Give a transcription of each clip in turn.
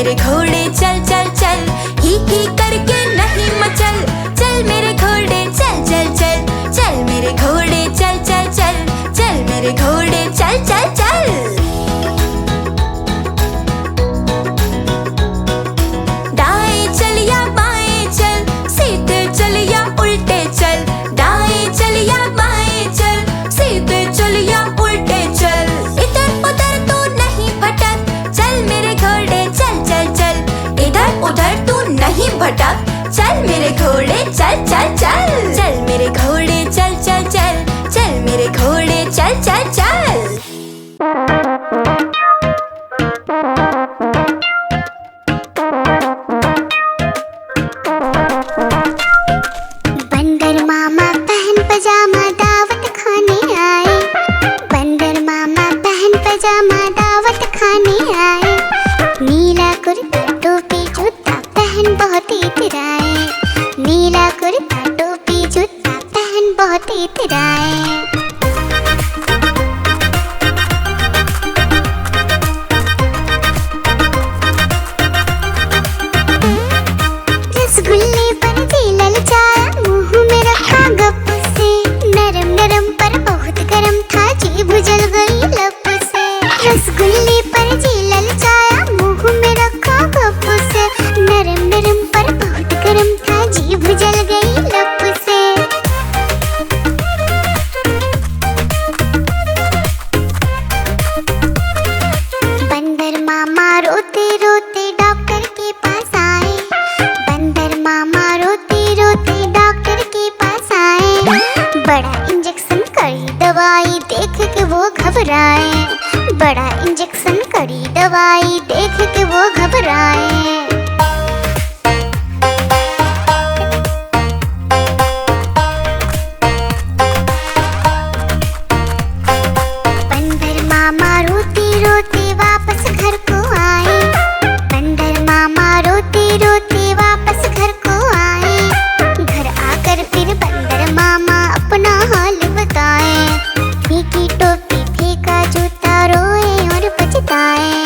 मेरे घोड़े चल चल चल, ही करके नहीं मचल। चल मेरे घोड़े चल चल चल, चल मेरे घोड़े चल चल चल, चल मेरे घोड़े चल चल चल। दाएं चल या बाएं चल, सीधे चल या उल्टे चल। दाएं चल या बाएं चल, सीधे चल या उल्टे चल। इधर उधर तू नहीं भटक, चल मेरे घोड़े चल चल चल। इधर उधर तू नहीं भटक, चल मेरे घोड़े चल चल चल। चल मेरे घोड़े चल चल चल, चल मेरे घोड़े चल चल चल। बंदर मामा पहन पजामा दावत खाने आए। बंदर मामा पहन पजामा दावत खाने आए। नीला कुर्ता टोपी जूता पहन बहुत इतराए। नीला कुर्ता टोपी जूता पहन बहुत इतराए। रसगुल्ले पर जी ललचाया, मुंह में रखा गप से। नरम नरम पर बहुत गरम था, जीभ जल गई लब से। रसगुल्ले पर जी ललचाया, मुंह में रखा गप से। नरम नरम पर बहुत गरम था, जीभ जल गई लब से। बंदर मामा रोते रोते डॉक्टर के पास आए। बंदर मामा रोते रोते डॉक्टर के पास आए। बड़ा इंजेक्शन कड़ी दवाई देख के वो घबराए। बड़ा इंजेक्शन कड़ी दवाई देख के वो घबराए। बंदर मामा रोते रोते वापस घर को आए। बंदर मामा रोते रोते वापस घर को आए। घर आकर फिर बंदर मामा अपना हाल बताए। फेंकी टोपी फेंका जूता, रोए और पछताए।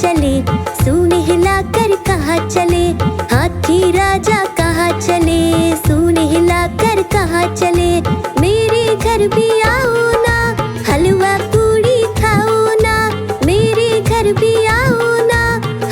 चले, सूंड हिलाकर कहाँ चले, हाथी राजा कहाँ चले, सूंड हिलाकर कहाँ चले। मेरे घर भी आओ ना, हलवा पूड़ी खाओ ना, मेरे घर भी आओ ना,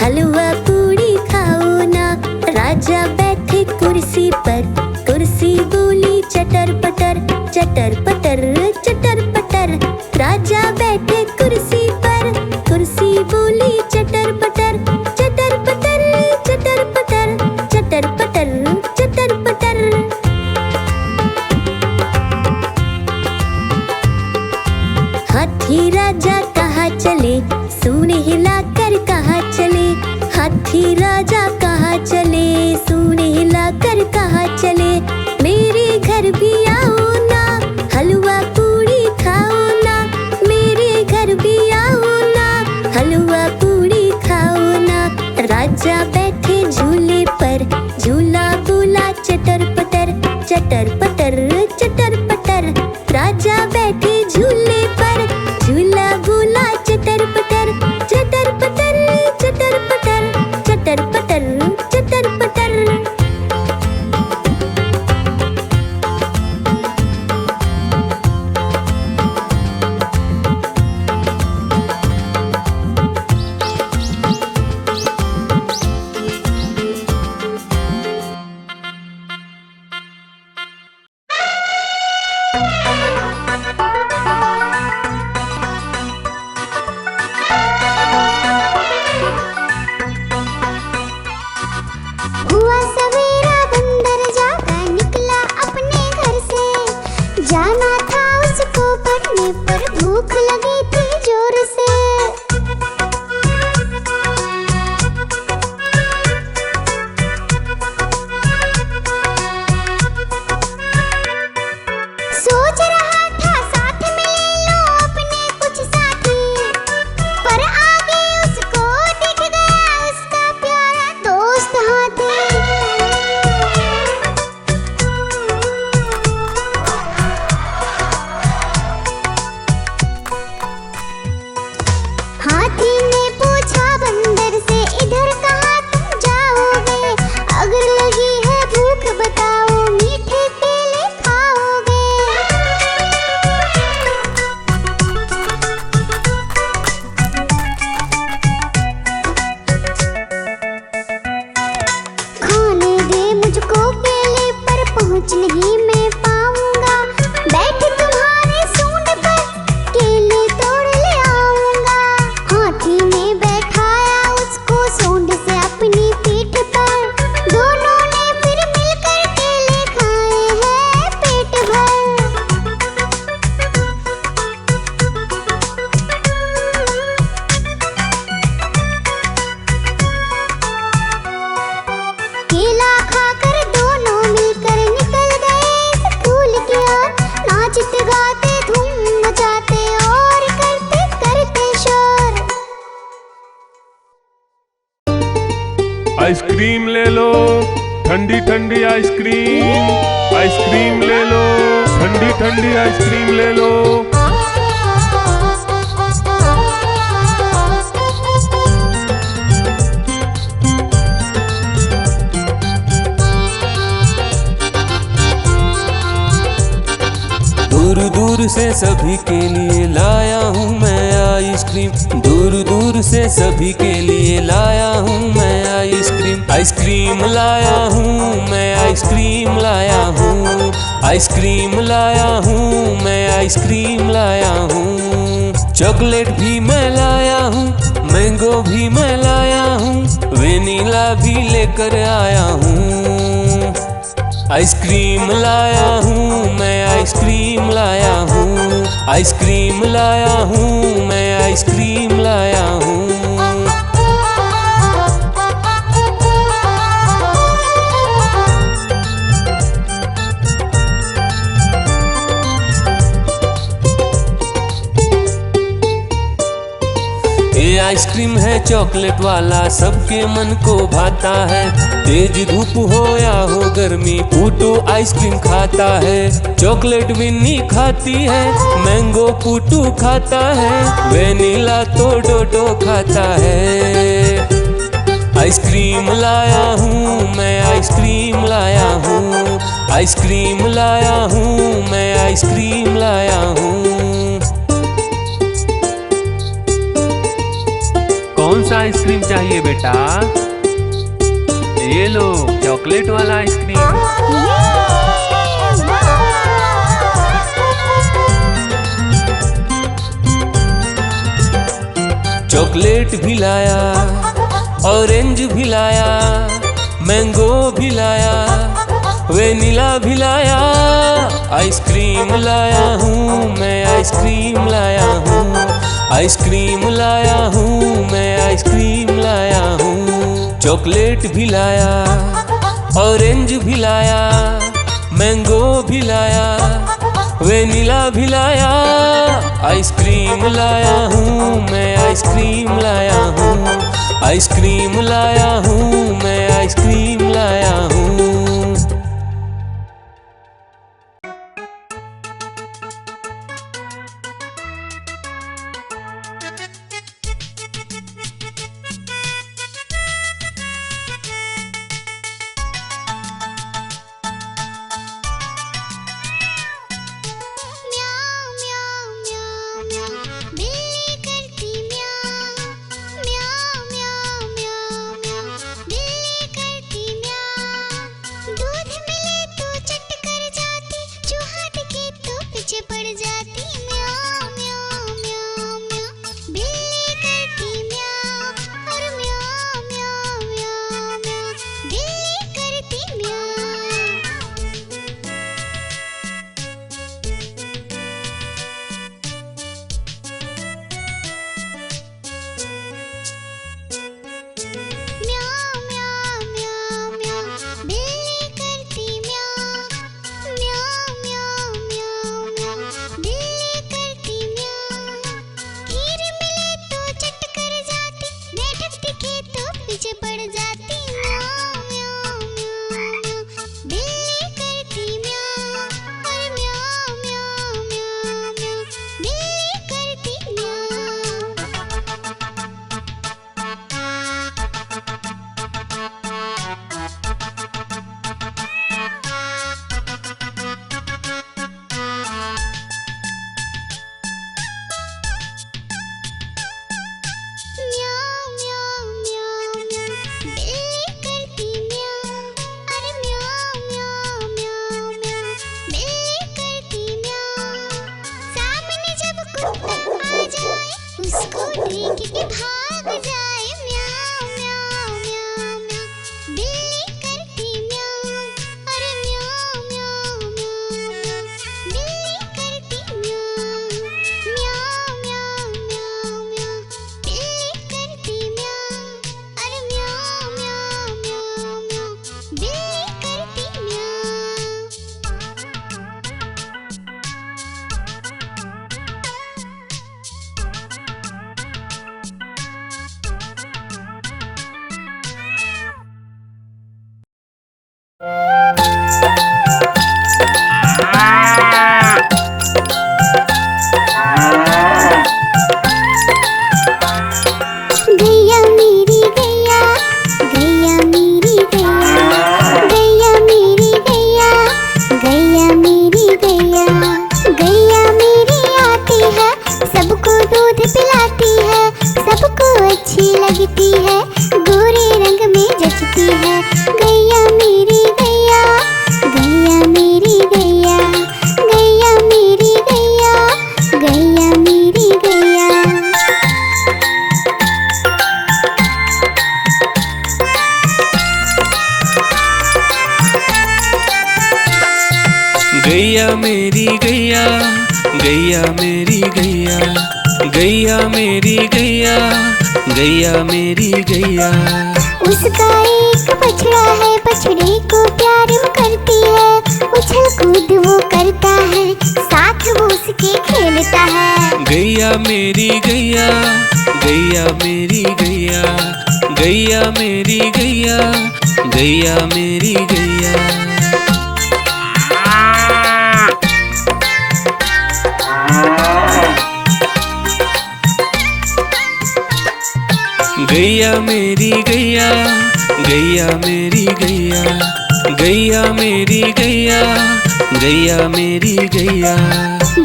हलवा पूड़ी खाओ ना। राजा बैठे कुर्सी पर, कुर्सी बोली चटर पटर, चटर पटर चटर पटर। राजा बैठे कुर्सी पर, कुर्सी बोली चटर पटर, चटर पटर चटर पटर, चटर पटर चटर पटर। हाथी राजा कहाँ चले, सूंड हिलाकर कहाँ चले, हाथी राजा कहाँ चले, सूंड हिलाकर कहाँ चले। मेरे घर भी आओ ना, हलवा पूड़ी खाओ ना, मेरे घर भी आओ ना, हलवा पूड़ी खाओ ना। राजा बैठे झूले पर, झूला बोला चटर पटर, चटर पटर चटर पटर। राजा बैठे झूले पर, झूला बोला चटर पटर, चटर पटर चटर पटर, चटर पटर चटर पटर। हुआ सवेरा बंदर जागा निकला अपने घर से, जाना था उसको पढ़ने पर भूख लगी थी जोर से। सोच रहा था साथ में ले लो अपने कुछ साथी, पर आगे उसको दिख गया उसका प्यारा दोस्त हाथी। हाथी ने पूछा बंदर से, इधर कहाँ तुम जाओगे, अगर लगी है भूख बताओ, मीठे केले खाओगे। खाने दे मुझको केले, पर पहुँच नहीं मैं पाऊंगा, बैठ तुम्हारे सूंड पर केले तोड़ ले आऊंगा। हाथी ने बैठाया उसको सूंड से अपनी पीठ पर, दोनों ने फिर मिलकर केले खाए हैं पेट भर। केला खाकर दोनों मिलकर निकल गए स्कूल की ओर, नाचते गाते धूम मचाते और करते करते शोर। आइसक्रीम ले लो, ठंडी ठंडी आइसक्रीम, आइसक्रीम ले लो, ठंडी ठंडी आइसक्रीम ले लो। दूर दूर से सभी के लिए लाया हूँ मैं आइसक्रीम, दूर दूर से सभी के लिए लाया हूँ मैं आइसक्रीम। आइसक्रीम लाया हूँ मैं, आइसक्रीम लाया हूँ, आइसक्रीम लाया हूँ मैं, आइसक्रीम लाया हूँ। चॉकलेट भी मैं लाया हूँ, मैंगो भी मैं लाया हूँ, वेनिला भी लेकर आया हूँ। आइसक्रीम लाया हूँ मैं, आइसक्रीम लाया हूँ, आइसक्रीम लाया हूँ मैं, आइसक्रीम लाया हूँ। आइसक्रीम है चॉकलेट वाला, सबके मन को भाता है। तेज धूप हो या हो गर्मी, पूटू आइसक्रीम खाता है। चॉकलेट विन्नी खाती है, मैंगो पूटू खाता है, वेनिला तो डोडो खाता है। आइसक्रीम लाया हूँ मैं, आइसक्रीम लाया हूँ, आइसक्रीम लाया हूँ मैं, आइसक्रीम लाया हूँ। कौन सा आइसक्रीम चाहिए बेटा? ये लो चॉकलेट वाला आइसक्रीम। चॉकलेट भी लाया, ऑरेंज भी लाया, मैंगो भी लाया, वेनिला भी लाया। आइसक्रीम लाया हूँ मैं, आइसक्रीम लाया हूँ, आइसक्रीम लाया हूँ मैं, आइसक्रीम लाया हूँ। चॉकलेट भी लाया, ऑरेंज भी लाया, मैंगो भी लाया, वेनिला भी लाया। आइसक्रीम लाया हूँ मैं, आइसक्रीम लाया हूँ, आइसक्रीम लाया हूँ मैं, आइसक्रीम लाया हूँ। गैया मेरी गैया, गैया मेरी गैया, गैया मेरी गैया, गैया मेरी गैया। उसका एक बछड़ा है, बछड़े को प्यार वो करती है, उछल कूद वो करता है, साथ वो उसके के खेलता है। गैया मेरी गैया, गैया मेरी गैया, गैया मेरी गैया, गैया मेरी गैया। गैया मेरी गैया, गैया मेरी गैया, गैया मेरी गैया, गैया मेरी गैया।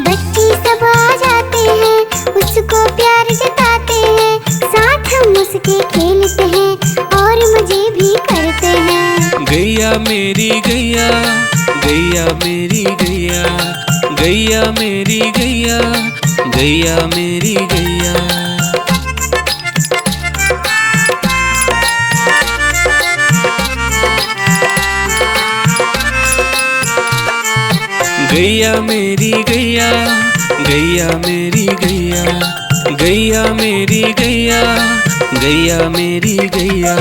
बच्चे सब आ जाते हैं, उसको प्यार जताते हैं, साथ हम उसके खेलते हैं और मजे भी करते हैं। गैया मेरी गैया, गैया मेरी गैया, गैया मेरी गैया, गैया मेरी गैया। गैया मेरी गैया, गैया मेरी गैया, गैया मेरी गैया, गैया मेरी गैया।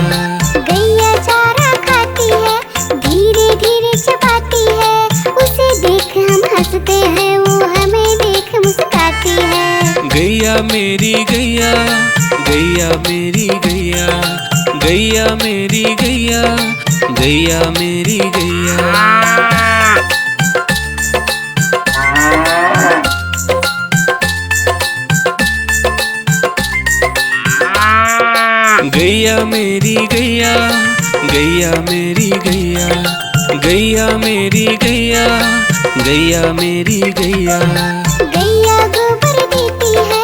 गैया चारा खाती है, धीरे धीरे चबाती है, उसे देख हम हंसते हैं, वो हमें देख मुस्काती है। गैया मेरी गैया, गैया मेरी गैया, गैया मेरी गैया, गैया मेरी गैया। गैया मेरी गैया, गैया मेरी गैया, गैया मेरी गैया, गैया मेरी गैया। गैया गोबर देती है,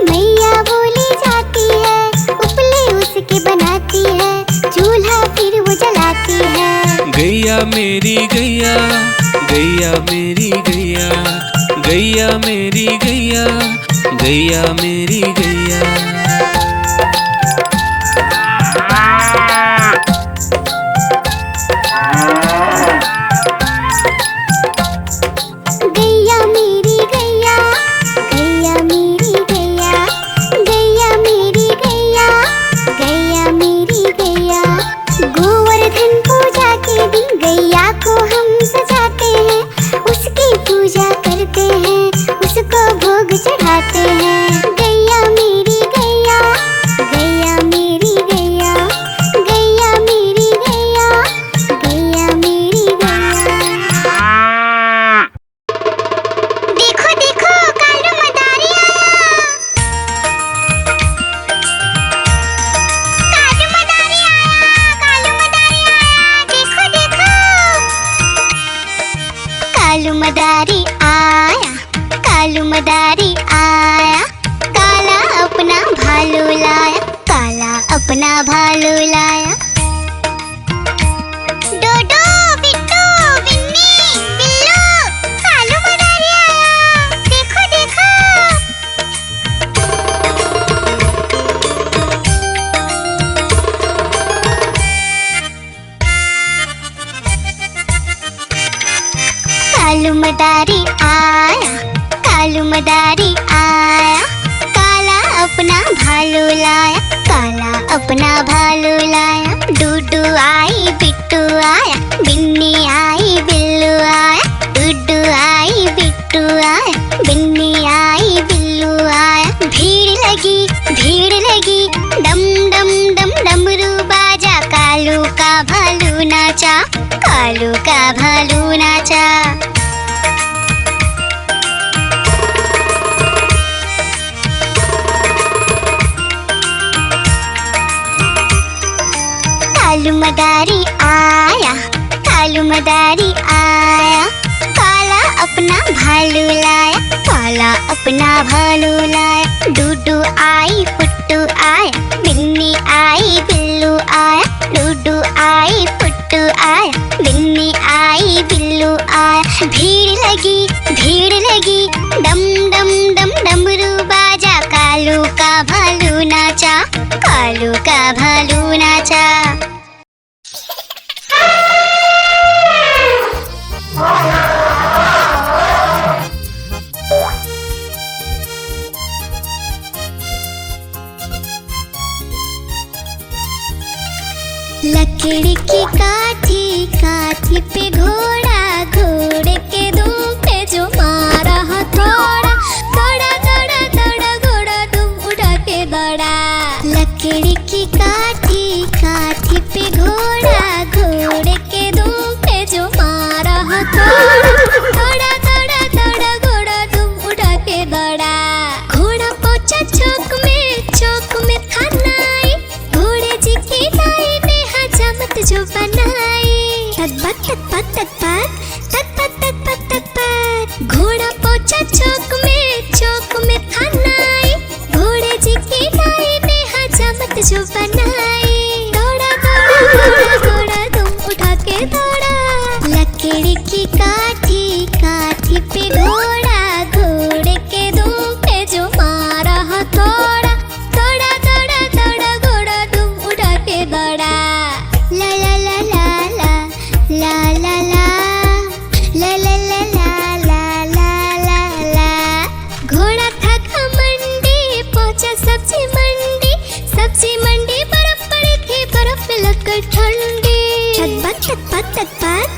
मैया बोली जाती है, उपले उसके बनाती है, चूल्हा फिर वो जलाती है। गैया मेरी गैया, गैया मेरी गैया, गैया मेरी गैया, गैया मेरी गैया। गैया मेरी गैया, गैया मेरी गैया, गैया मेरी गैया, गैया मेरी गैया। गोवर्धन पूजा के दिन गैया को हम सजाते हैं, उसकी पूजा करते हैं, उसको भोग चढ़ाते हैं। गैया मेरी गैया, गैया मेरी गैया, गैया मेरी गैया, गैया मेरी गैया। देखो देखो कालू मदारी आया, कालू मदारी आया, कालू मदारी आया, देखो देखो। कालू मदारी आया, कालू मदारी आया, काला अपना भालू लाया, काला अपना भालू लाया। डोडो बिट्टू बिन्नी बिल्लू, कालू मदारी आया, देखो देखो। कालू मदारी आया, कालू मदारी आया, काला अपना भालू लाया, काला अपना भालू लाया। डूडू आई बिट्टू आया, बिन्नी आई बिल्लू आया, डूडू आई बिट्टू आया, बिन्नी आई बिल्लू आया। भीड़ लगी, डम डम डम डमरू बाजा, कालू का भालू नाचा, कालू का भालू नाचा। कालू मदारी आया, कालू मदारी आया, काला अपना भालू लाया, काला अपना भालू लाया। डूडू आई पुट्टू आया, बिन्नी आई बिल्लू आया, डूडू आई पुट्टू आया, बिन्नी आई बिल्लू आया। भीड़ लगी, डम डम डम डमरू बाजा, कालू का भालू नाचा, कालू का भालू नाचा। लकड़ी की काठी, काठी पे घोड़ा, घोड़े के दुम पे जो मारा हथौड़ा, तक पात घोड़ा पहुंचा चौक में था नाई घोड़े जी की नाई ने हजामत जो बनाई दौड़ा दौड़ा दौड़ा तुम उठा के दौड़ा लकड़ी की काठी पे घोड़ा घोड़े के दुम पे जो मारा हथौड़ा दौड़ा दौड़ा दौड़ा घोड़ा तुम उठा के दौड़ा ला ला ला ला ला ला ला ला ला ला ला ला ला ला ला ला घोड़ा था घमंडी पहुंचा सब्जी मंडी बर्फ पड़ी थी बर्फ में लगकर ठंडी तक पात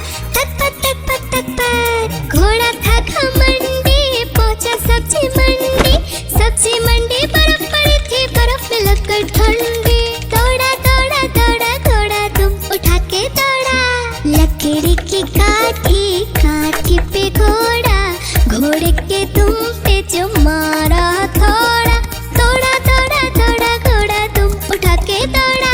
घोड़ा था घमंडी पहुंचा सब्जी मंडी बर्फ पड़ी थी बर्फ में लगकर ठंडी दौड़ा दौड़ा दौड़ा घोड़ा तुम उठा के दौड़ा लकड़ी की काठी पे घोड़ा घोड़े के दुम पे जो मारा थोड़ा दौड़ा दौड़ा दौड़ा घोड़ा तुम उठा के दौड़ा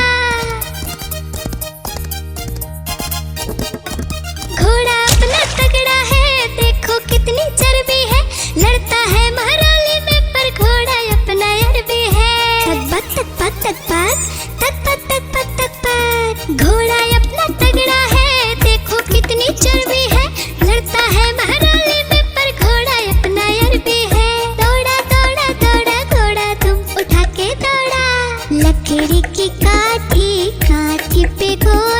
घोड़ा अपना तगड़ा है देखो कितनी चर्बी है लड़ता है महाराली में पर घोड़ा अपना अरबी है तक पात घोड़ा अपना तगड़ा है देखो कितनी चर्बी है लड़ता है महाराली में पर घोड़ा अपना अरबी है दौड़ा दौड़ा दौड़ा घोड़ा तुम उठा के दौड़ा लकड़ी की काठी पे घोड़ा